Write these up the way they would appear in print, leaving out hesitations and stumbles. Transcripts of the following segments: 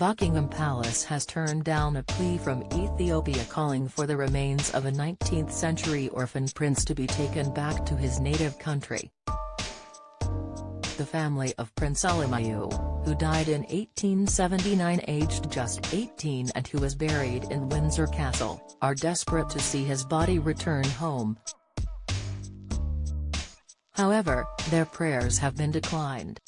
Buckingham Palace has turned down a plea from Ethiopia calling for the remains of a 19th-century orphan prince to be taken back to his native country. The family of Prince Alemayehu, who died in 1879 aged just 18 and who was buried in Windsor Castle, are desperate to see his body return home. However, their prayers have been declined.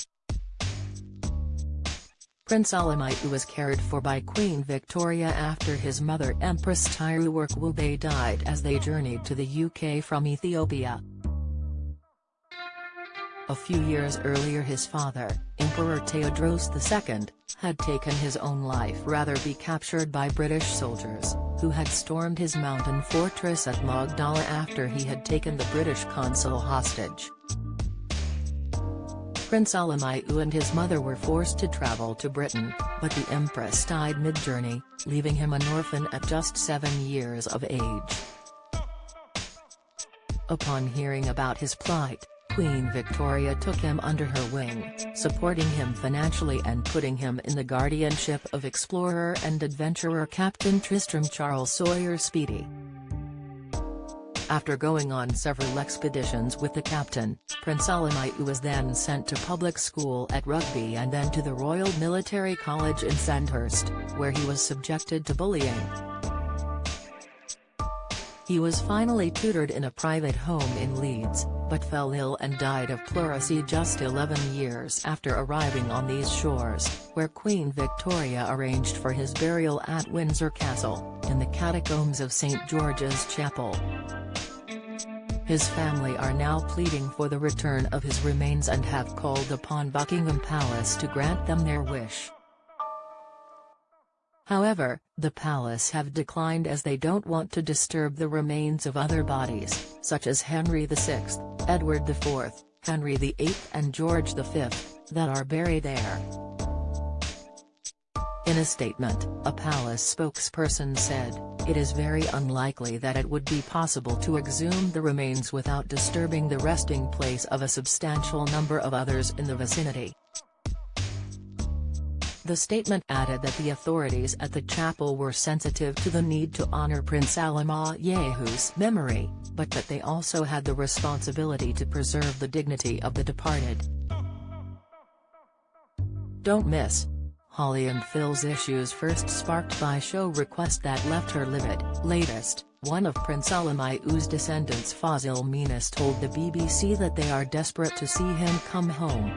Prince Alemayehu was cared for by Queen Victoria after his mother Empress Tiruwarkwube died as they journeyed to the UK from Ethiopia. A few years earlier his father, Emperor Theodros II, had taken his own life rather be captured by British soldiers, who had stormed his mountain fortress at Magdala after he had taken the British consul hostage. Prince Alemayehu and his mother were forced to travel to Britain, but the Empress died mid-journey, leaving him an orphan at just 7 years of age. Upon hearing about his plight, Queen Victoria took him under her wing, supporting him financially and putting him in the guardianship of explorer and adventurer Captain Tristram Charles Sawyer Speedy. After going on several expeditions with the captain, Prince Alemayehu was then sent to public school at Rugby and then to the Royal Military College in Sandhurst, where he was subjected to bullying. He was finally tutored in a private home in Leeds, but fell ill and died of pleurisy just 11 years after arriving on these shores, where Queen Victoria arranged for his burial at Windsor Castle, in the catacombs of St George's Chapel. His family are now pleading for the return of his remains and have called upon Buckingham Palace to grant them their wish. However, the palace have declined as they don't want to disturb the remains of other bodies, such as Henry VI, Edward IV, Henry VIII and George V, that are buried there. In a statement, a palace spokesperson said, "It is very unlikely that it would be possible to exhume the remains without disturbing the resting place of a substantial number of others in the vicinity." The statement added that the authorities at the chapel were sensitive to the need to honor Prince Alemayehu's memory, but that they also had the responsibility to preserve the dignity of the departed. Don't miss. Holly and Phil's issues first sparked by show request that left her livid. Latest, one of Prince Alemayehu's descendants Fazil Minas told the BBC that they are desperate to see him come home.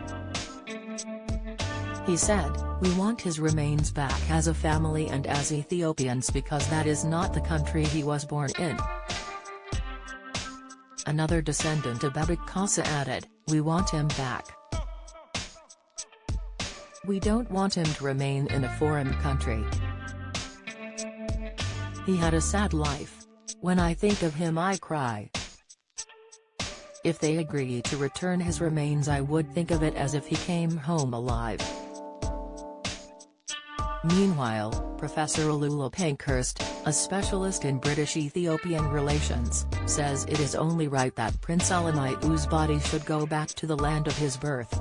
He said, "We want his remains back as a family and as Ethiopians because that is not the country he was born in." Another descendant Abebe Kasa added, "We want him back. We don't want him to remain in a foreign country. He had a sad life. When I think of him I cry. If they agree to return his remains I would think of it as if he came home alive." Meanwhile, Professor Alula Pankhurst, a specialist in British-Ethiopian relations, says it is only right that Prince Alemayehu's body should go back to the land of his birth.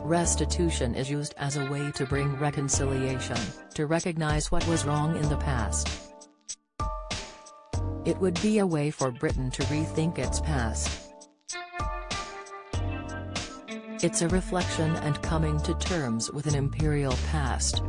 Restitution is used as a way to bring reconciliation, to recognize what was wrong in the past. It would be a way for Britain to rethink its past. It's a reflection and coming to terms with an imperial past.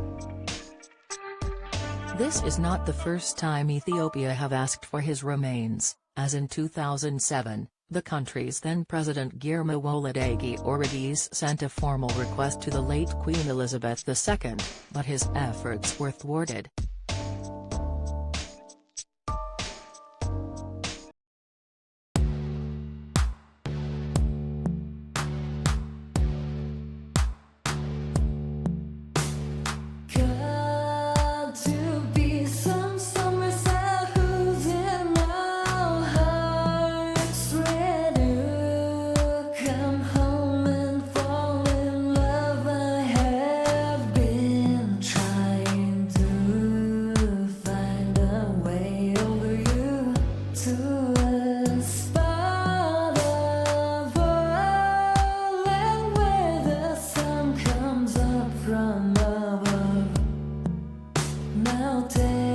This is not the first time Ethiopia have asked for his remains, as in 2007, the country's then-president Girma Wolodegi Oredes sent a formal request to the late Queen Elizabeth II, but his efforts were thwarted. Trying to mountain.